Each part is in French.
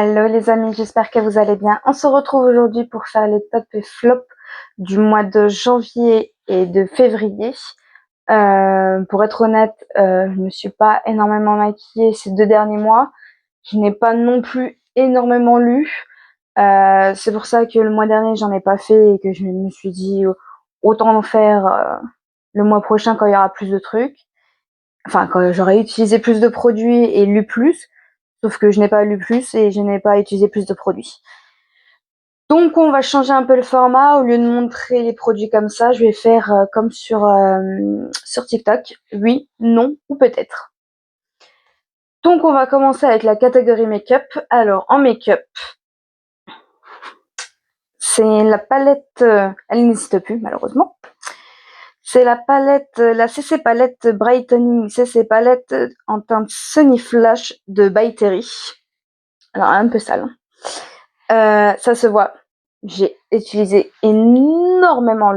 Hello les amis, j'espère que vous allez bien. On se retrouve aujourd'hui pour faire les top et flop du mois de janvier et de février. Pour être honnête, je me suis pas énormément maquillée ces 2 derniers mois. Je n'ai pas non plus énormément lu. C'est pour ça que le mois dernier j'en ai pas fait et que je me suis dit autant en faire le mois prochain quand il y aura plus de trucs. Enfin, quand j'aurai utilisé plus de produits et lu plus. Sauf que je n'ai pas lu plus et je n'ai pas utilisé plus de produits. Donc on va changer un peu le format. Au lieu de montrer les produits comme ça, je vais faire comme sur TikTok. Oui, non ou peut-être. Donc on va commencer avec la catégorie make-up. Alors en make-up, c'est la palette, elle n'existe plus malheureusement. C'est la palette, la CC Palette Brightening CC Palette en teinte Sunny Flash de By Terry. Alors un peu sale. Ça se voit. J'ai utilisé énormément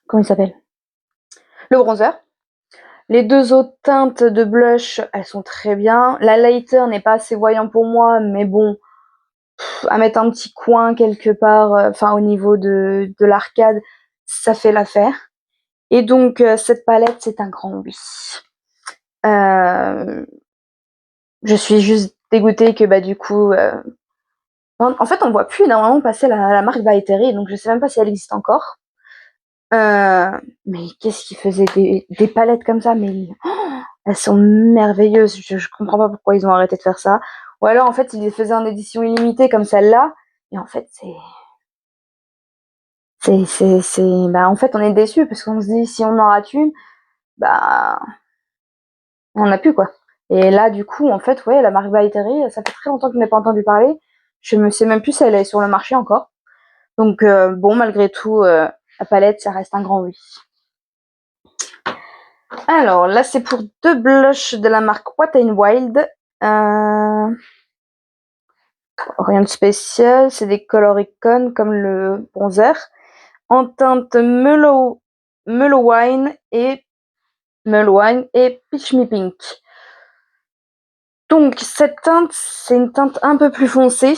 comment il s'appelle? Le bronzer. Les 2 autres teintes de blush, elles sont très bien. La lighter n'est pas assez voyant pour moi, mais bon, à mettre un petit coin quelque part, enfin au niveau de l'arcade, ça fait l'affaire. Et donc cette palette, c'est un grand oui. Je suis juste dégoûtée que du coup, en fait, on voit plus énormément passer la marque By Terry, donc je sais même pas si elle existe encore. Mais qu'est-ce qu'ils faisaient des palettes comme ça, mais elles sont merveilleuses. Je comprends pas pourquoi ils ont arrêté de faire ça. Ou alors en fait ils les faisaient en édition illimitée comme celle-là, et en fait en fait on est déçus parce qu'on se dit si on en rate une, bah on n'a plus quoi. Et là du coup en fait ouais, la marque By Terry, ça fait très longtemps que je n'ai pas entendu parler. Je me sais même plus si elle est sur le marché encore. Donc bon, malgré tout, la palette ça reste un grand oui. Alors là c'est pour 2 blushs de la marque Wet n Wild. Rien de spécial, c'est des coloricons comme le bronzer en teinte Mellow Wine et Peach Me Pink. Donc cette teinte, c'est une teinte un peu plus foncée.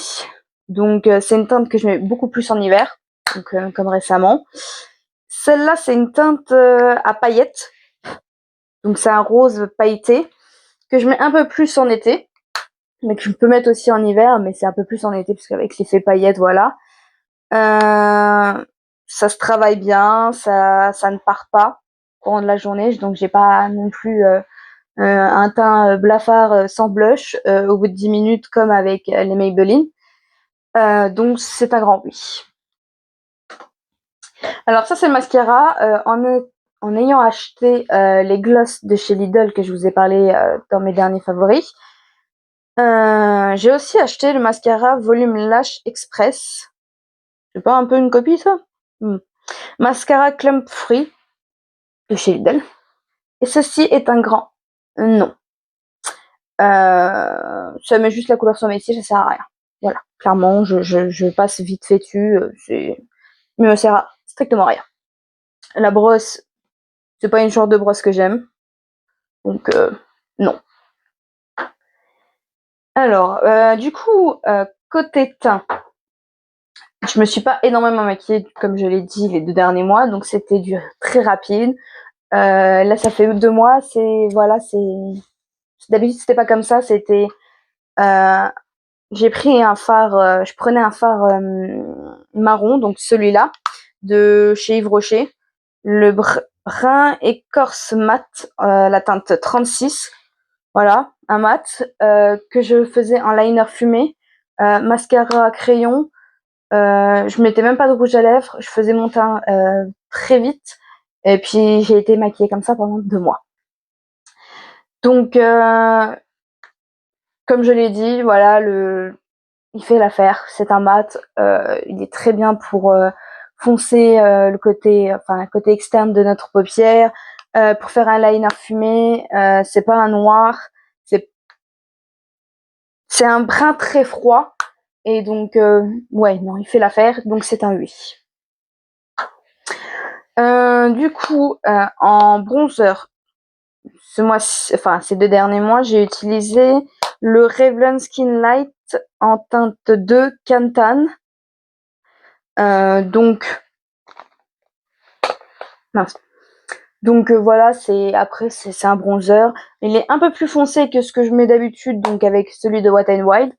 Donc c'est une teinte que je mets beaucoup plus en hiver, donc comme récemment. Celle-là, c'est une teinte à paillettes. Donc c'est un rose pailleté que je mets un peu plus en été, mais que je peux mettre aussi en hiver, mais c'est un peu plus en été parce qu'avec l'effet paillettes, voilà. Ça se travaille bien, ça ne part pas au courant de la journée, donc j'ai pas non plus un teint blafard sans blush au bout de 10 minutes comme avec les Maybelline. Donc c'est un grand oui. Alors ça c'est le mascara. En ayant acheté les gloss de chez Lidl que je vous ai parlé dans mes derniers favoris, j'ai aussi acheté le mascara Volume Lash Express. C'est pas un peu une copie ça? Mascara Clump Free de chez Lidl. Et ceci est un grand non. Ça met juste la couleur sur mes cils, ça sert à rien. Voilà, clairement, je passe vite fait dessus, mais ça sert à strictement rien. La brosse, c'est pas une genre de brosse que j'aime, donc non. Alors, du coup, côté teint, je me suis pas énormément maquillée, comme je l'ai dit, les 2 derniers mois, donc c'était du très rapide. Là, ça fait 2 mois, d'habitude c'était pas comme ça, c'était j'ai pris un fard, je prenais un fard marron, donc celui-là de chez Yves Rocher, le brun écorce mat, la teinte 36, voilà, un mat que je faisais en liner fumé, mascara à crayon. Je mettais même pas de rouge à lèvres, je faisais mon teint très vite, et puis j'ai été maquillée comme ça pendant 2 mois. Donc comme je l'ai dit, voilà, il fait l'affaire. C'est un mat. Il est très bien pour foncer le côté externe de notre paupière, pour faire un liner fumé. C'est pas un noir. C'est un brun très froid. Et donc ouais, non, il fait l'affaire. Donc c'est un oui. Du coup, en bronzer, ces 2 derniers mois, j'ai utilisé le Revlon Skin Light en teinte 2 Cantan. Donc voilà, c'est un bronzer. Il est un peu plus foncé que ce que je mets d'habitude, donc avec celui de Wet n Wild,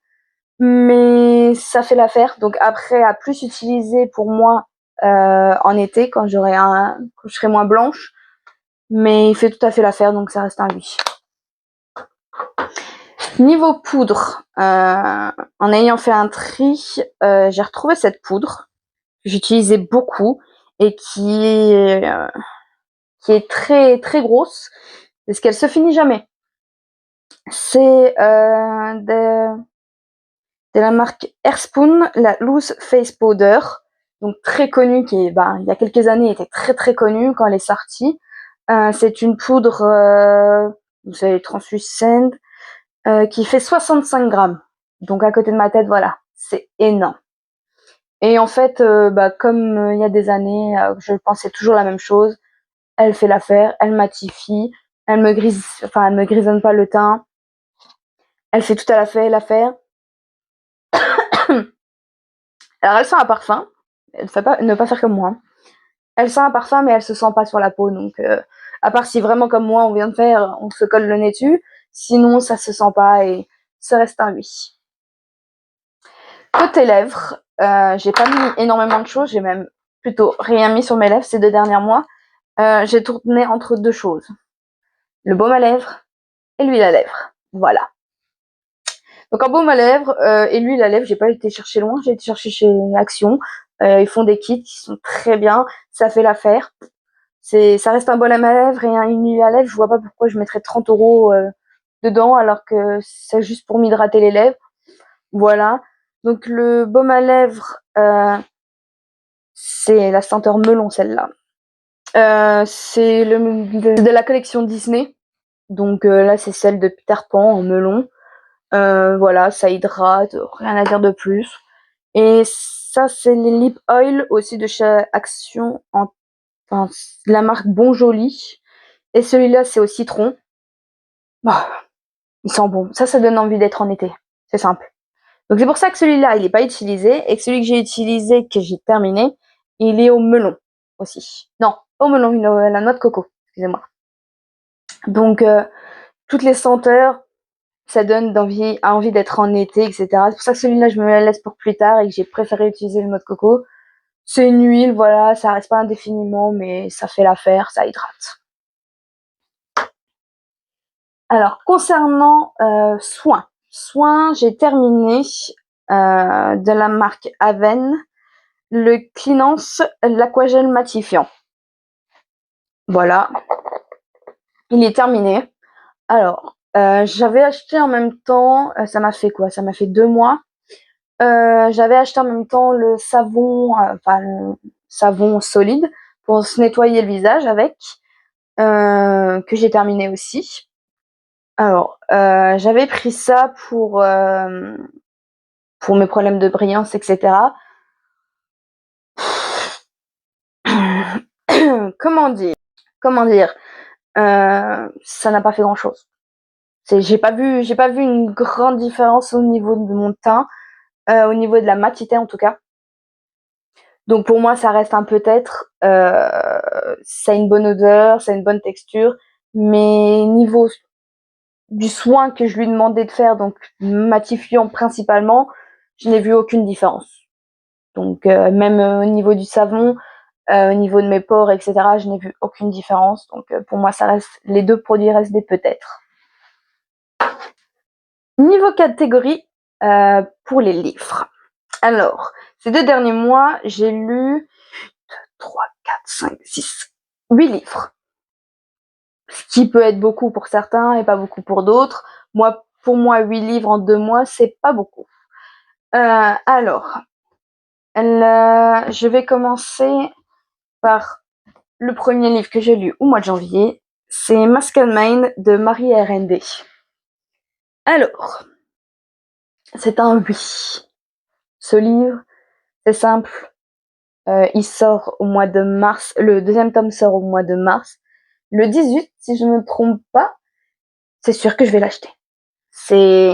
mais ça fait l'affaire. Donc après, à plus utiliser pour moi en été quand je serai moins blanche, mais il fait tout à fait l'affaire, donc ça reste un oui. Niveau poudre, en ayant fait un tri, j'ai retrouvé cette poudre que j'utilisais beaucoup et qui est très très grosse parce qu'elle se finit jamais. C'est de la marque Airspoon, la Loose Face Powder, donc très connue, qui est, il y a quelques années était très très connue quand elle est sortie. C'est une poudre, vous savez, translucente, qui fait 65 grammes. Donc à côté de ma tête, voilà, c'est énorme. Et en fait, comme il y a des années, je pensais toujours la même chose. Elle fait l'affaire, elle matifie, elle me grisonne pas le teint. Elle fait tout à la fait l'affaire. Alors elle sent un parfum. Ne pas faire comme moi. Elle sent un parfum, mais elle se sent pas sur la peau. Donc, à part si vraiment comme moi on vient de faire, on se colle le nez dessus. Sinon, ça se sent pas et ça reste un oui. Côté lèvres, j'ai pas mis énormément de choses. J'ai même plutôt rien mis sur mes lèvres ces 2 derniers mois. J'ai tourné entre 2 choses. Le baume à lèvres et l'huile à lèvres. Voilà. Donc en baume à lèvres et l'huile à lèvres, j'ai pas été chercher loin, j'ai été chercher chez Action. Ils font des kits qui sont très bien, ça fait l'affaire. Ça reste un baume à lèvres et une huile à lèvres. Je vois pas pourquoi je mettrais 30 € dedans alors que c'est juste pour m'hydrater les lèvres. Voilà. Donc le baume à lèvres, c'est la senteur melon celle-là. C'est de la collection Disney. Donc là c'est celle de Peter Pan en melon. Voilà, ça hydrate, rien à dire de plus. Et ça, c'est les lip oil aussi de chez Action, la marque Bon Joli. Et celui-là, c'est au citron. Bah, il sent bon. Ça donne envie d'être en été. C'est simple. Donc c'est pour ça que celui-là, il n'est pas utilisé. Et que celui que j'ai utilisé, que j'ai terminé, il est au melon aussi. Non, pas au melon, il est à la noix de coco. Excusez-moi. Donc, toutes les senteurs, ça donne envie d'être en été, etc. C'est pour ça que celui-là, je me la laisse pour plus tard et que j'ai préféré utiliser le noix de coco. C'est une huile, voilà, ça reste pas indéfiniment, mais ça fait l'affaire, ça hydrate. Alors, concernant soins, j'ai terminé de la marque Aven, le Cleanance l'Aquagel matifiant. Voilà, il est terminé. Alors, j'avais acheté en même temps, ça m'a fait quoi? Ça m'a fait 2 mois. J'avais acheté en même temps le savon solide pour se nettoyer le visage avec, que j'ai terminé aussi. Alors, j'avais pris ça pour mes problèmes de brillance, etc. Comment dire, ça n'a pas fait grand-chose. J'ai pas vu une grande différence au niveau de mon teint, au niveau de la matité en tout cas. Donc pour moi, ça reste un peut-être. Ça a une bonne odeur, ça a une bonne texture, mais niveau du soin que je lui demandais de faire, donc matifiant principalement, je n'ai vu aucune différence. Donc même au niveau du savon, au niveau de mes pores, etc., je n'ai vu aucune différence. Donc pour moi, les 2 produits restent des peut-être. Niveau catégorie, pour les livres. Alors, ces 2 derniers mois, j'ai lu 3, 4, 5, 6, 8 livres. Ce qui peut être beaucoup pour certains et pas beaucoup pour d'autres. Pour moi, 8 livres en 2 mois, c'est pas beaucoup. Alors, je vais commencer par le premier livre que j'ai lu au mois de janvier. C'est Mask and Mine de Marie R.N.D. Alors, c'est un oui. Ce livre, c'est simple. Il sort au mois de mars. Le 2e tome sort au mois de mars. Le 18, si je ne me trompe pas, c'est sûr que je vais l'acheter. C'est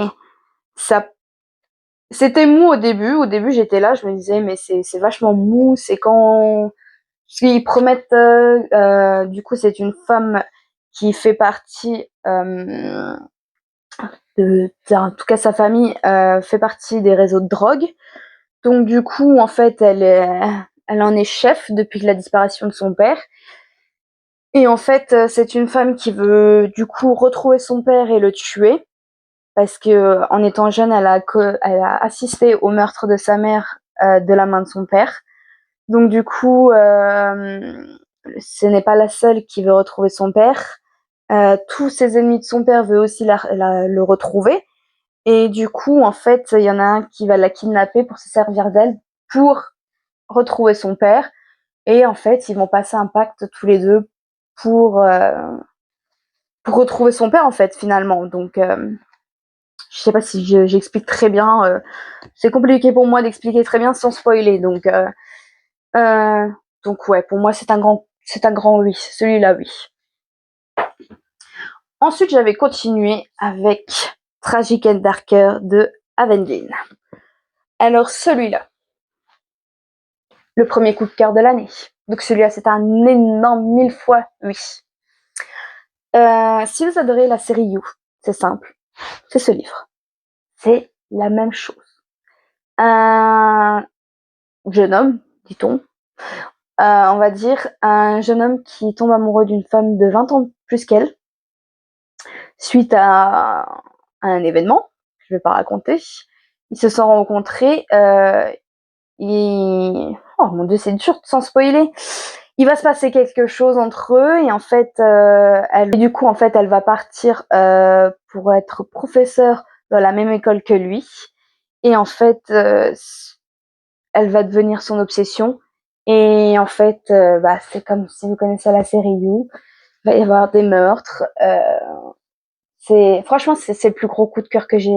ça, c'était mou au début. Au début, j'étais là, je me disais, mais c'est vachement mou. C'est quand parce qu'ils promettent. Du coup, c'est une femme qui fait partie en tout cas, sa famille fait partie des réseaux de drogue. Donc, du coup, en fait, elle en est chef depuis la disparition de son père. Et en fait, c'est une femme qui veut du coup retrouver son père et le tuer parce que en étant jeune, elle a assisté au meurtre de sa mère de la main de son père. Donc du coup, ce n'est pas la seule qui veut retrouver son père. Tous ses ennemis de son père veulent aussi le retrouver. Et du coup, en fait, il y en a un qui va la kidnapper pour se servir d'elle pour retrouver son père. Et en fait, ils vont passer un pacte tous les deux pour retrouver son père en fait finalement. Donc je sais pas si j'explique très bien. C'est compliqué pour moi d'expliquer très bien sans spoiler. Euh, donc ouais, pour moi c'est un grand oui. Celui-là oui. Ensuite j'avais continué avec Tragic and Darker de Avenging. Alors celui-là, le premier coup de cœur de l'année. Donc celui-là c'est un énorme 1000 fois oui. Si vous adorez la série You, c'est simple, c'est ce livre. C'est la même chose. Un jeune homme, dit-on, on va dire un jeune homme qui tombe amoureux d'une femme de 20 ans plus qu'elle, suite à un événement, je vais pas raconter. Ils se sont rencontrés, oh mon dieu, c'est dur sans spoiler. Il va se passer quelque chose entre eux et en fait, elle va partir pour être professeure dans la même école que lui. Et en fait, elle va devenir son obsession. Et en fait, c'est comme si vous connaissez la série You, il va y avoir des meurtres. Franchement, c'est le plus gros coup de cœur que j'ai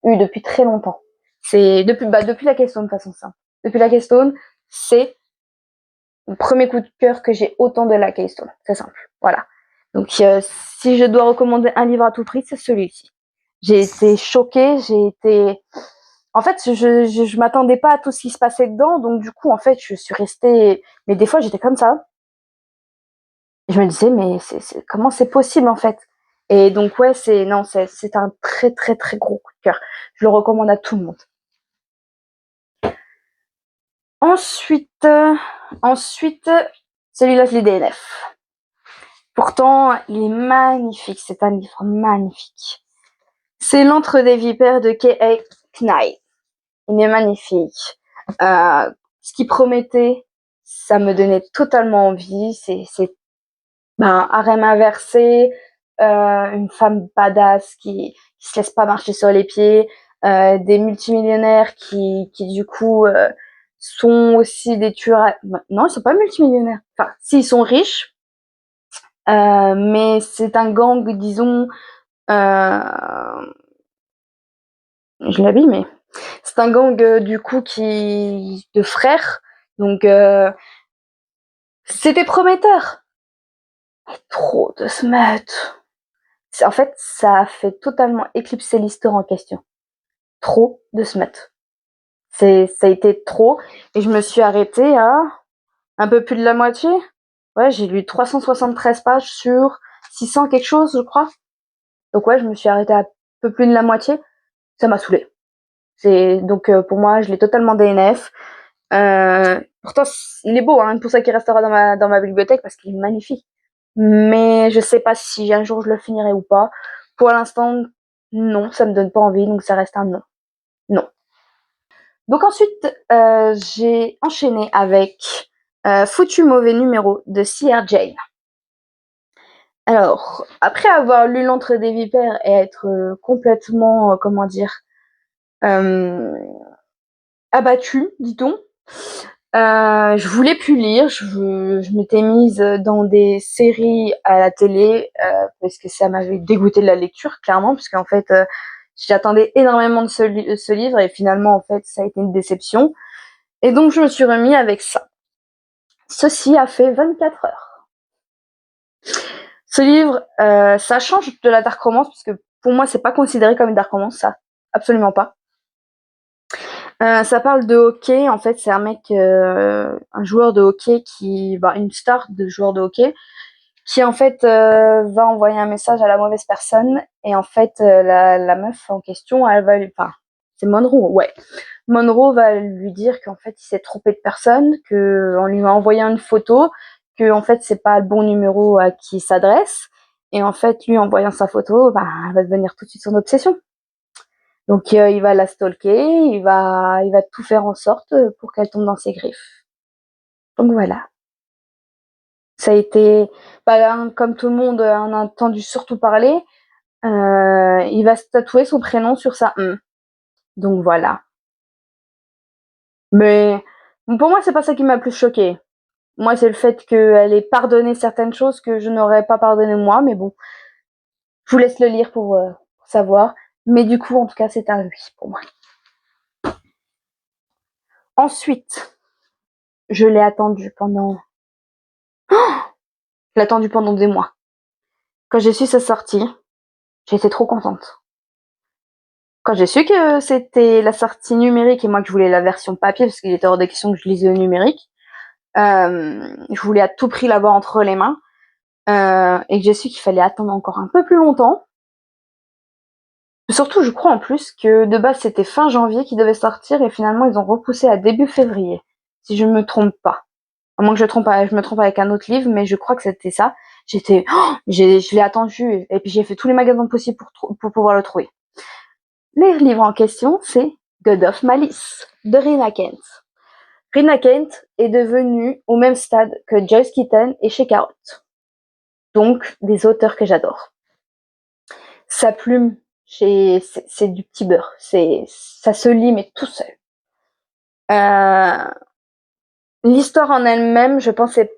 eu depuis très longtemps. C'est depuis la Keystone de façon simple. Depuis la Keystone, c'est le premier coup de cœur que j'ai autant de la Keystone. C'est simple. Voilà. Donc, si je dois recommander un livre à tout prix, c'est celui-ci. J'ai été choquée, en fait, je m'attendais pas à tout ce qui se passait dedans, donc du coup, en fait, je suis restée. Mais des fois, j'étais comme ça. Je me disais, mais comment c'est possible, en fait? Et donc, ouais, c'est un très, très, très gros coup de cœur. Je le recommande à tout le monde. Ensuite, celui-là, je l'ai DNF. Pourtant, il est magnifique. C'est un livre magnifique. C'est L'Antre des Vipères de K.A. Knight. Il est magnifique. Ce qu'il promettait, ça me donnait totalement envie. C'est un harem inversé, une femme badass qui se laisse pas marcher sur les pieds, des multimillionnaires qui du coup sont aussi des tueurs. Non, ils sont pas multimillionnaires. Enfin, si, ils sont riches, mais c'est un gang, disons. Je l'habille, mais c'est un gang du coup de frères. Donc c'était prometteur. Trop de smut. En fait, ça a fait totalement éclipser l'histoire en question. Trop de smut. Ça a été trop. Et je me suis arrêtée à un peu plus de la moitié. Ouais, j'ai lu 373 pages sur 600 quelque chose, je crois. Donc ouais, je me suis arrêtée à un peu plus de la moitié. Ça m'a saoulée. Donc pour moi, je l'ai totalement DNF. Pourtant, il est beau, hein, pour ça qu'il restera dans ma bibliothèque parce qu'il est magnifique. Mais je sais pas si un jour je le finirai ou pas. Pour l'instant, non, ça me donne pas envie, donc ça reste un non. Non. Donc ensuite, j'ai enchaîné avec Foutu mauvais numéro de C.R. Jane. Alors, après avoir lu L'Antre des Vipères et être complètement, comment dire, abattue, dit-on, je voulais plus lire, je m'étais mise dans des séries à la télé parce que ça m'avait dégoûté de la lecture, clairement, parce qu'en fait, j'attendais énormément de ce livre et finalement, en fait, ça a été une déception. Et donc, je me suis remis avec ça. Ceci a fait 24 heures. Ce livre, ça change de la dark romance parce que pour moi, c'est pas considéré comme une dark romance, ça. absolument pas. Ça parle de hockey. En fait, c'est un mec, un joueur de hockey une star de joueur de hockey, qui en fait va envoyer un message à la mauvaise personne. Et en fait, la meuf en question, c'est Monroe, ouais. Monroe va lui dire qu'en fait, il s'est trompé de personne, qu'on lui a envoyé une photo, que en fait, c'est pas le bon numéro à qui il s'adresse. Et en fait, lui, en voyant sa photo, elle va devenir tout de suite son obsession. Donc il va la stalker, il va tout faire en sorte pour qu'elle tombe dans ses griffes. Donc voilà. Ça a été, comme tout le monde en a entendu surtout parler, il va se tatouer son prénom sur sa main. Donc voilà. Mais pour moi, c'est pas ça qui m'a le plus choqué. Moi, c'est le fait qu'elle ait pardonné certaines choses que je n'aurais pas pardonné moi, mais bon, je vous laisse le lire pour savoir. Mais du coup, en tout cas, c'est un oui pour moi. Ensuite, je l'ai attendu pendant... Je l'ai attendu pendant des mois. Quand j'ai su sa sortie, j'étais trop contente. Quand j'ai su que c'était la sortie numérique et moi que je voulais la version papier parce qu'il était hors de question que je lisais le numérique, je voulais à tout prix l'avoir entre les mains et que j'ai su qu'il fallait attendre encore un peu plus longtemps. Surtout, je crois en plus que de base c'était fin janvier qu'il devait sortir et finalement ils ont repoussé à début février, si je me trompe pas. À moins que je me trompe avec un autre livre, mais je crois que c'était ça. Je l'ai attendu et puis j'ai fait tous les magasins possibles pour pouvoir le trouver. Le livre en question, c'est God of Malice de Rina Kent. Rina Kent est devenue au même stade que Joyce Keaton et chez Carotte. Donc, des auteurs que j'adore. Sa plume, c'est du petit beurre. Ça se lit, mais tout seul. L'histoire en elle-même, je pensais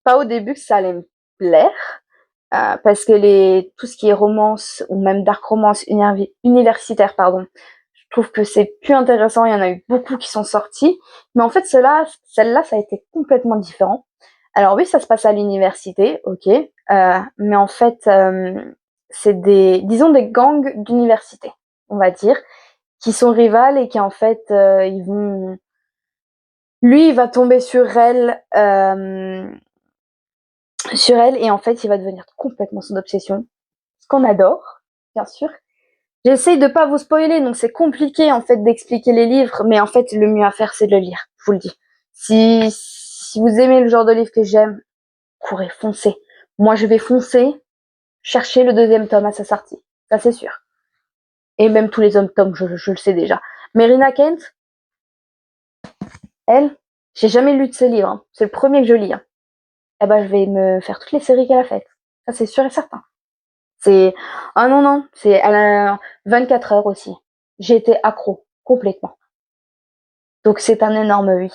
pas au début que ça allait me plaire. Parce que tout ce qui est romance ou même dark romance universitaire, je trouve que c'est plus intéressant. Il y en a eu beaucoup qui sont sortis, mais en fait celle-là, ça a été complètement différent. Alors oui, ça se passe à l'université, ok, mais en fait, c'est disons des gangs d'université, on va dire, qui sont rivales et qui en fait, lui, il va tomber sur elle et en fait il va devenir complètement son obsession, ce qu'on adore bien sûr. J'essaye de pas vous spoiler, donc c'est compliqué en fait d'expliquer les livres, mais en fait le mieux à faire c'est de le lire, je vous le dis. Si vous aimez le genre de livre que j'aime, courez, foncez. Moi je vais foncer, chercher le deuxième tome à sa sortie, ça c'est sûr. Et même tous les autres tomes, je le sais déjà. Mais Rina Kent, elle, j'ai jamais lu de ses livres, hein. C'est le premier que je lis. Hein. Eh ben je vais me faire toutes les séries qu'elle a faites, ça c'est sûr et certain. Ah non, non, c'est à la 24 heures aussi. J'ai été accro, complètement. Donc c'est un énorme oui.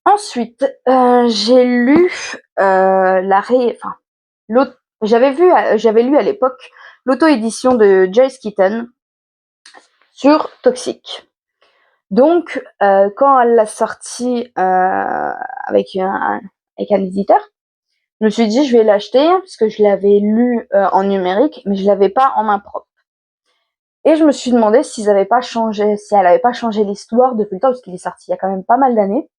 Ensuite, j'ai lu j'avais lu à l'époque l'auto-édition de Joyce Keaton sur Toxic. Donc, quand elle l'a sorti avec un éditeur, je me suis dit je vais l'acheter parce que je l'avais lu en numérique, mais je l'avais pas en main propre. Et je me suis demandé si elle avait pas changé l'histoire depuis le temps, parce qu'il est sorti il y a quand même pas mal d'années.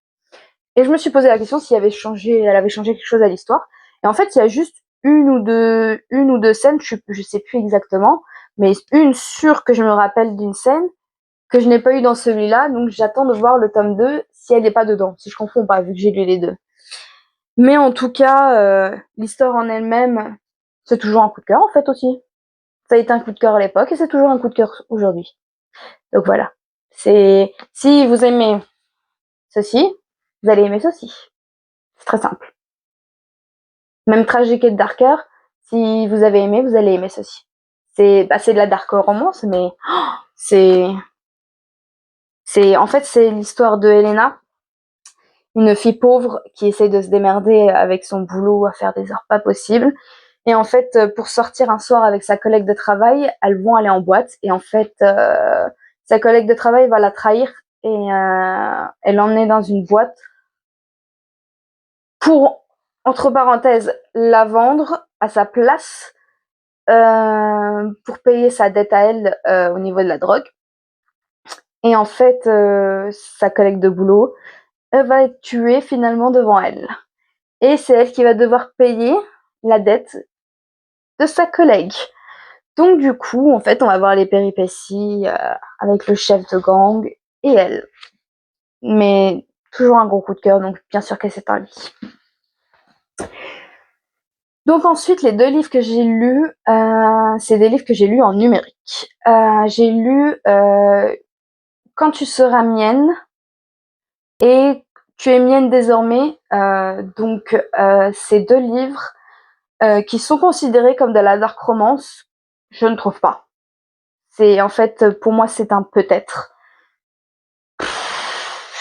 Et je me suis posé la question si elle avait changé quelque chose à l'histoire. Et en fait, il y a juste une ou deux scènes, je sais plus exactement, mais une sûre que je me rappelle d'une scène que je n'ai pas eu dans celui-là, donc j'attends de voir le tome 2 si elle n'est pas dedans, si je confonds pas, vu que j'ai lu les deux. Mais en tout cas, l'histoire en elle-même, c'est toujours un coup de cœur en fait aussi. Ça a été un coup de cœur à l'époque et c'est toujours un coup de cœur aujourd'hui. Donc voilà. Si vous aimez ceci, vous allez aimer ceci. C'est très simple. Même Tragic et Darker, si vous avez aimé, vous allez aimer ceci. C'est de la dark romance, mais c'est en fait c'est l'histoire de Helena, une fille pauvre qui essaie de se démerder avec son boulot à faire des heures pas possibles. Et en fait, pour sortir un soir avec sa collègue de travail, elles vont aller en boîte. Et en fait, sa collègue de travail va la trahir et elle l'emmener dans une boîte pour, entre parenthèses, la vendre à sa place pour payer sa dette à elle au niveau de la drogue. Et en fait, sa collègue de boulot, elle va être tuée finalement devant elle. Et c'est elle qui va devoir payer la dette de sa collègue. Donc du coup, en fait, on va voir les péripéties avec le chef de gang et elle. Mais toujours un gros coup de cœur, donc bien sûr que c'est un lit. Donc ensuite, les 2 livres que j'ai lus, c'est des livres que j'ai lus en numérique. J'ai lu Quand tu seras mienne et Tu es mienne désormais. Donc ces 2 livres qui sont considérés comme de la dark romance, je ne trouve pas. C'est en fait, pour moi, c'est un peut-être.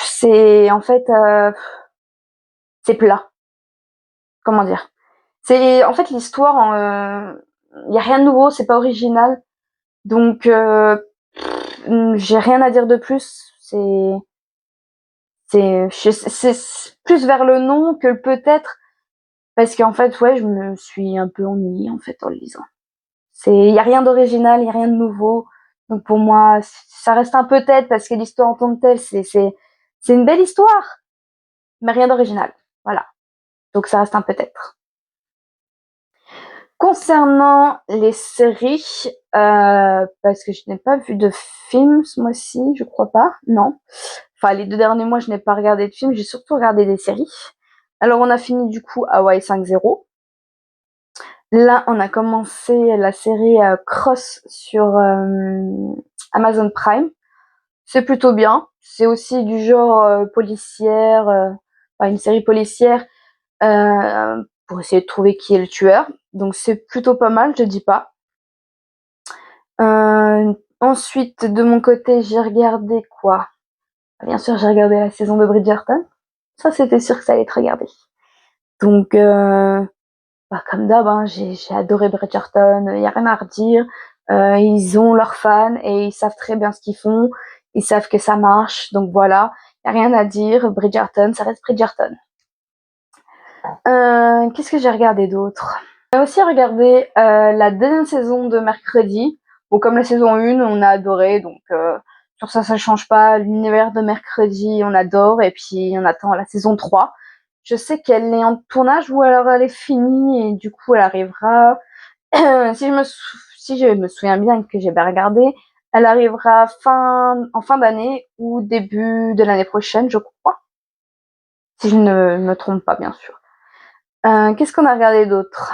C'est en fait, c'est plat. Comment dire? C'est en fait l'histoire, y a rien de nouveau, c'est pas original. Donc j'ai rien à dire de plus. C'est plus vers le non que le peut-être, parce qu'en fait, ouais, je me suis un peu ennuyée en fait en le lisant. Y a rien d'original, y a rien de nouveau. Donc pour moi, ça reste un peut-être, parce que l'histoire en tant que telle, c'est une belle histoire, mais rien d'original. Voilà. Donc ça reste un peut-être. Concernant les séries, parce que je n'ai pas vu de film ce mois-ci, je crois pas, non. Enfin, les 2 derniers mois, je n'ai pas regardé de films, j'ai surtout regardé des séries. Alors, on a fini du coup Hawaii 5.0. Là, on a commencé la série Cross sur Amazon Prime. C'est plutôt bien. C'est aussi du genre policière, enfin une série policière, pour essayer de trouver qui est le tueur. Donc c'est plutôt pas mal, je dis pas. Ensuite, de mon côté, j'ai regardé quoi? Bien sûr, j'ai regardé la saison de Bridgerton. Ça, c'était sûr que ça allait être regardé. Donc, comme d'hab, hein, j'ai adoré Bridgerton. Y a rien à redire. Ils ont leurs fans et ils savent très bien ce qu'ils font. Ils savent que ça marche. Donc voilà, y a rien à dire. Bridgerton, ça reste Bridgerton. Qu'est-ce que j'ai regardé d'autre? J'ai aussi regardé la 2e saison de Mercredi. Bon, comme la saison 1, on a adoré, donc sur ça change pas. L'univers de Mercredi, on adore, et puis on attend la saison 3. Je sais qu'elle est en tournage, ou alors elle est finie, et du coup elle arrivera, si je me souviens bien et que j'ai bien regardé, elle arrivera en fin d'année ou début de l'année prochaine, je crois. Si je ne me trompe pas, bien sûr. Qu'est-ce qu'on a regardé d'autre?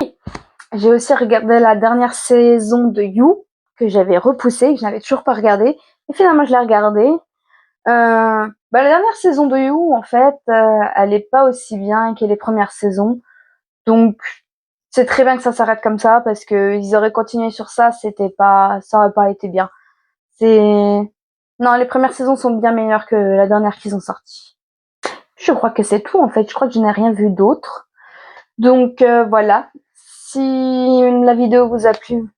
J'ai aussi regardé la dernière saison de You, que j'avais repoussée, que je n'avais toujours pas regardé. Et finalement, je l'ai regardée. La dernière saison de You, en fait, elle est pas aussi bien que les premières saisons. Donc, c'est très bien que ça s'arrête comme ça, parce que ils auraient continué sur ça, ça aurait pas été bien. Non, les premières saisons sont bien meilleures que la dernière qu'ils ont sortie. Je crois que c'est tout, en fait. Je crois que je n'ai rien vu d'autre. Donc, voilà. Si la vidéo vous a plu, vous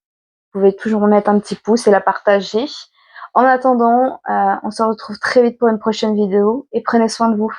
pouvez toujours mettre un petit pouce et la partager. En attendant, on se retrouve très vite pour une prochaine vidéo et prenez soin de vous.